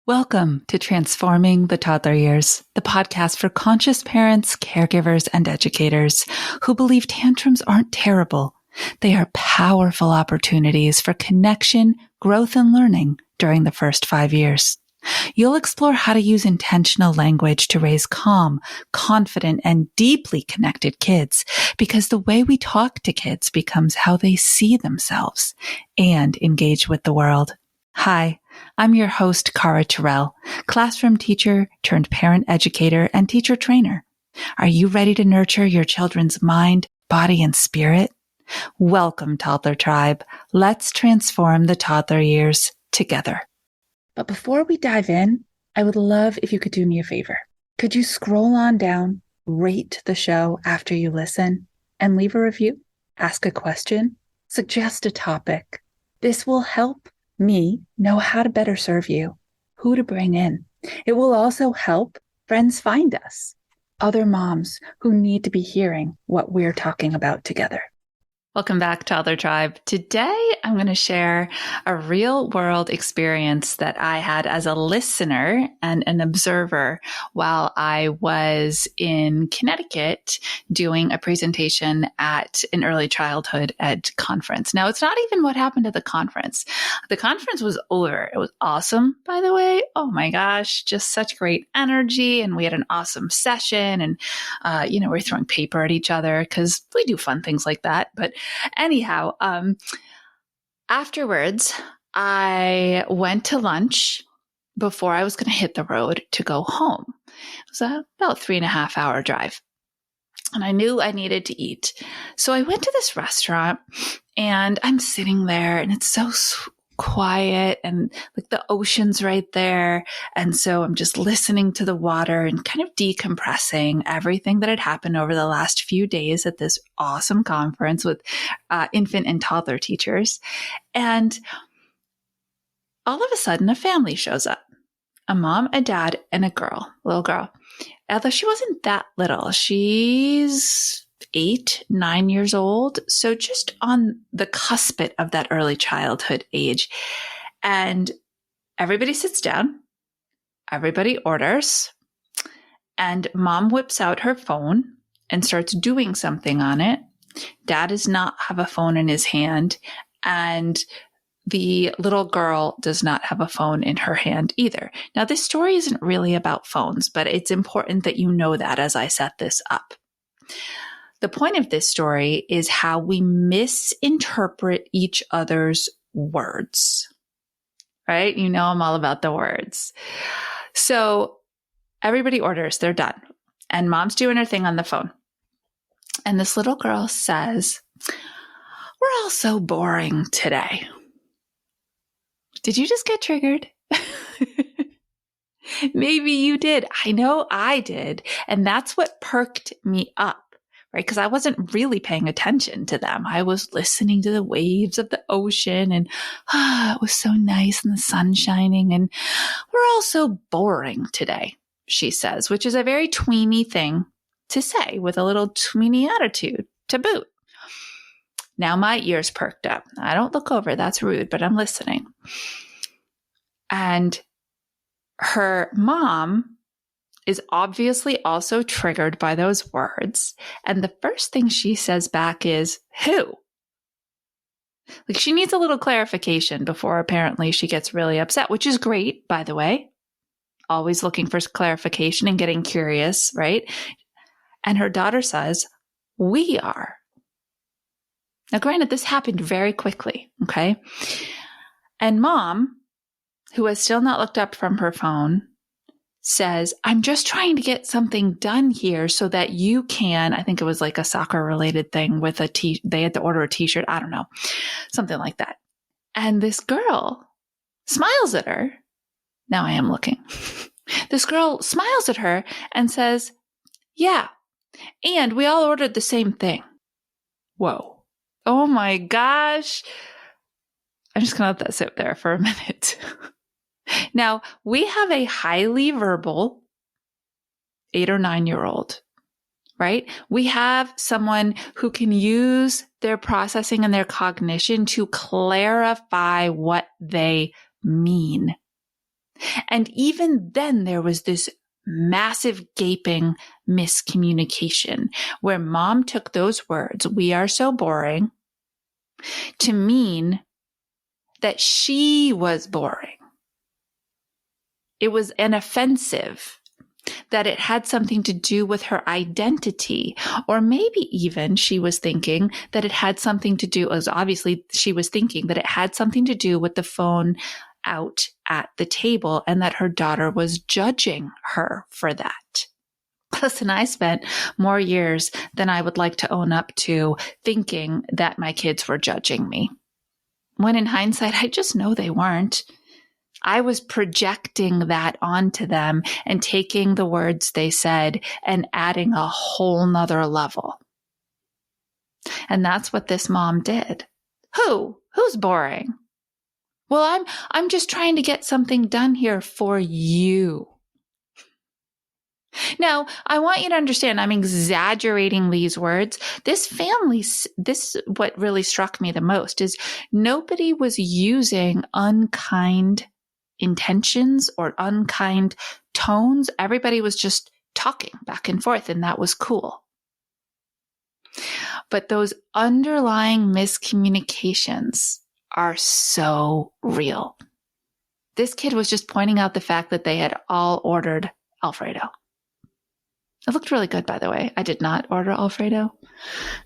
Welcome to Transforming the Toddler Years, the podcast for conscious parents, caregivers, and educators who believe tantrums aren't terrible. They are powerful opportunities for connection, growth, and learning during the first 5 years. You'll explore how to use intentional language to raise calm, confident, and deeply connected kids, because the way we talk to kids becomes how they see themselves and engage with the world. Hi, I'm your host, Cara Tyrrell, classroom teacher turned parent educator and teacher trainer. Are you ready to nurture your children's mind, body, and spirit? Welcome, Toddler Tribe. Let's transform the toddler years together. But before we dive in, I would love if you could do me a favor. Could you scroll on down, rate the show after you listen, and leave a review, ask a question, suggest a topic? This will help me know how to better serve you, who to bring in. It will also help friends find us, other moms who need to be hearing what we're talking about together. Welcome back, Toddler Tribe. Today, I'm going to share a real world experience that I had as a listener and an observer while I was in Connecticut doing a presentation at an early childhood ed conference. Now, it's not even what happened at the conference. The conference was over. It was awesome, by the way. Oh my gosh, just such great energy. And we had an awesome session and, we're throwing paper at each other because we do fun things like that. But anyhow, afterwards, I went to lunch before I was going to hit the road to go home. It was about 3.5 hour drive. And I knew I needed to eat. So I went to this restaurant and I'm sitting there and it's so quiet and like the ocean's right there. And so I'm just listening to the water and kind of decompressing everything that had happened over the last few days at this awesome conference with infant and toddler teachers. And all of a sudden, a family shows up, a mom, a dad, and a little girl. Although she wasn't that little, she's 8, 9 years old. So just on the cusp of that early childhood age. And everybody sits down, everybody orders, and mom whips out her phone and starts doing something on it. Dad does not have a phone in his hand, and the little girl does not have a phone in her hand either. Now, this story isn't really about phones, but it's important that you know that as I set this up. The point of this story is how we misinterpret each other's words, right? You know, I'm all about the words. So everybody orders, they're done. And mom's doing her thing on the phone. And this little girl says, "We're all so boring today." Did you just get triggered? Maybe you did. I know I did. And that's what perked me up. Right? Because I wasn't really paying attention to them. I was listening to the waves of the ocean and it was so nice and the sun shining and we're all so boring today, she says, which is a very tweeny thing to say with a little tweeny attitude to boot. Now my ears perked up. I don't look over. That's rude, but I'm listening. And her mom is obviously also triggered by those words. And the first thing she says back is, "Who?" Like she needs a little clarification before apparently she gets really upset, which is great, by the way. Always looking for clarification and getting curious, right? And her daughter says, "We are." Now, granted, this happened very quickly, okay? And mom, who has still not looked up from her phone, says, "I'm just trying to get something done here so that you can," I think it was like a soccer related thing with they had to order a t-shirt. I don't know, something like that. And this girl smiles at her. Now I am looking. This girl smiles at her and says, "Yeah. And we all ordered the same thing." Whoa. Oh my gosh. I'm just going to let that sit there for a minute. Now, we have a highly verbal 8 or 9-year-old, right? We have someone who can use their processing and their cognition to clarify what they mean. And even then, there was this massive gaping miscommunication where mom took those words, "we are so boring," to mean that she was boring. It was an offensive, that it had something to do with her identity. Or maybe even she was thinking that it had something to do, as obviously she was thinking that it had something to do with the phone out at the table and that her daughter was judging her for that. Listen, I spent more years than I would like to own up to thinking that my kids were judging me. When in hindsight, I just know they weren't. I was projecting that onto them and taking the words they said and adding a whole nother level. And that's what this mom did. Who's boring? Well, I'm just trying to get something done here for you. Now, I want you to understand, I'm exaggerating these words. What really struck me the most is nobody was using unkind intentions or unkind tones. Everybody was just talking back and forth, and that was cool. But those underlying miscommunications are so real. This kid was just pointing out the fact that they had all ordered Alfredo. It looked really good, by the way. I did not order Alfredo.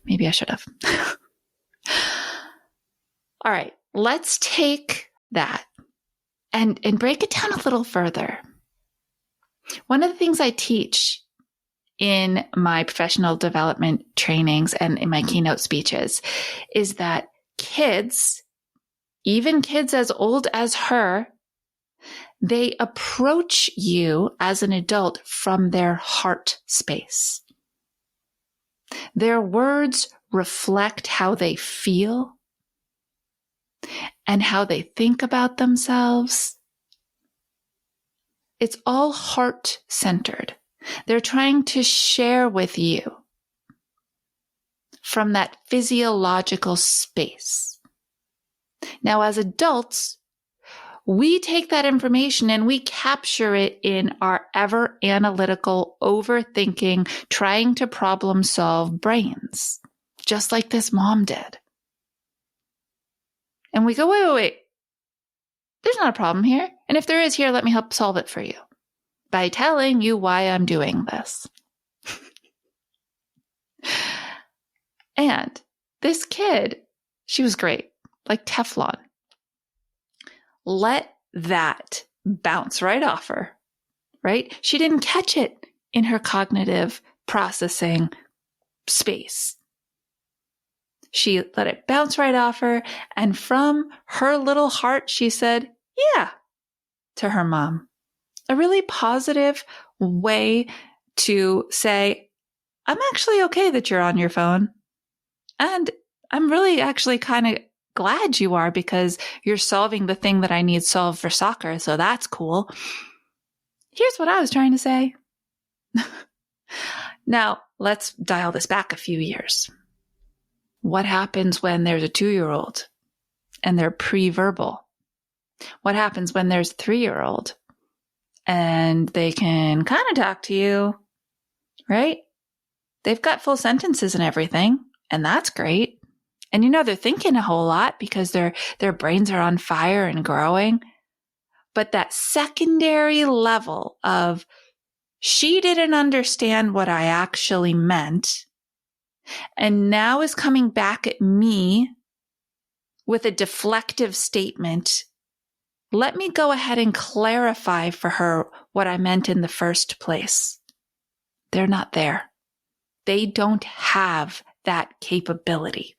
Maybe I should have. All right, let's take that and break it down a little further. One of the things I teach in my professional development trainings and in my keynote speeches is that kids, even kids as old as her, they approach you as an adult from their heart space. Their words reflect how they feel and how they think about themselves. It's all heart-centered. They're trying to share with you from that physiological space. Now, as adults, we take that information and we capture it in our ever analytical, overthinking, trying to problem solve brains, just like this mom did. And we go, wait. There's not a problem here. And if there is here, let me help solve it for you by telling you why I'm doing this. And this kid, she was great, like Teflon. Let that bounce right off her, right? She didn't catch it in her cognitive processing space. She let it bounce right off her, and from her little heart, she said, yeah, to her mom. A really positive way to say, I'm actually okay that you're on your phone. And I'm really actually kind of glad you are because you're solving the thing that I need solved for soccer. So that's cool. Here's what I was trying to say. Now, let's dial this back a few years. What happens when there's a 2-year-old and they're pre-verbal? What happens when there's a 3-year-old and they can kind of talk to you, right? They've got full sentences and everything, and that's great. And they're thinking a whole lot because their brains are on fire and growing. But that secondary level of she didn't understand what I actually meant and now is coming back at me with a deflective statement. Let me go ahead and clarify for her what I meant in the first place. They're not there. They don't have that capability.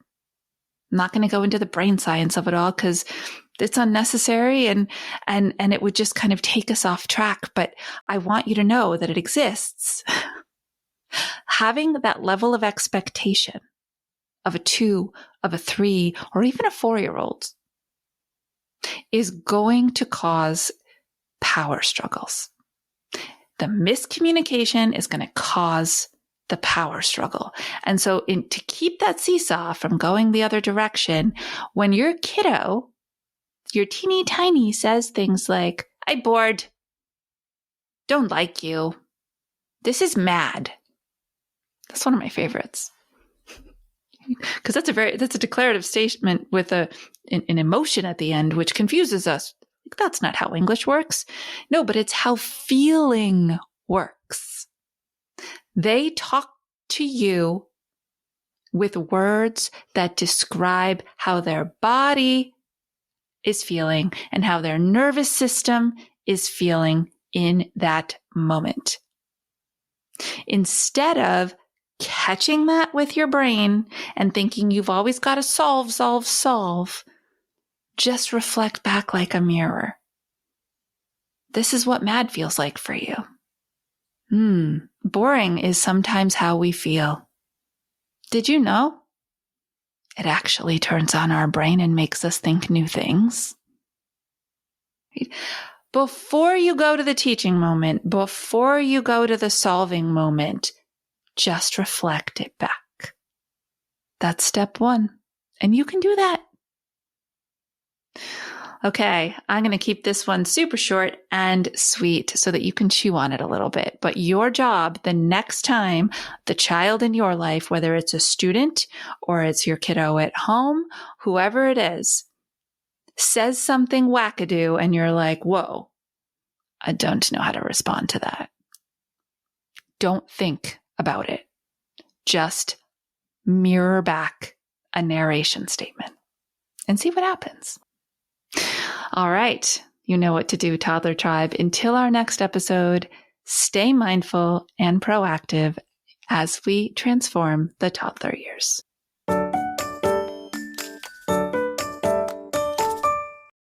I'm not going to go into the brain science of it all because it's unnecessary and it would just kind of take us off track. But I want you to know that it exists. Having that level of expectation of a 2, of a 3, or even a 4-year-old is going to cause power struggles. The miscommunication is going to cause the power struggle. And so to keep that seesaw from going the other direction, when your kiddo, your teeny tiny, says things like, I'm bored. Don't like you. This is mad. That's one of my favorites. Because that's a declarative statement with an emotion at the end, which confuses us. That's not how English works. No, but it's how feeling works. They talk to you with words that describe how their body is feeling and how their nervous system is feeling in that moment. Instead of catching that with your brain and thinking you've always got to solve, just reflect back like a mirror. This is what mad feels like for you. Boring is sometimes how we feel. Did you know? It actually turns on our brain and makes us think new things. Before you go to the teaching moment, before you go to the solving moment, just reflect it back. That's step one. And you can do that. Okay, I'm going to keep this one super short and sweet so that you can chew on it a little bit. But your job the next time the child in your life, whether it's a student or it's your kiddo at home, whoever it is, says something wackadoo and you're like, whoa, I don't know how to respond to that. Don't think about it. Just mirror back a narration statement and see what happens. All right. You know what to do, Toddler Tribe. Until our next episode, stay mindful and proactive as we transform the toddler years.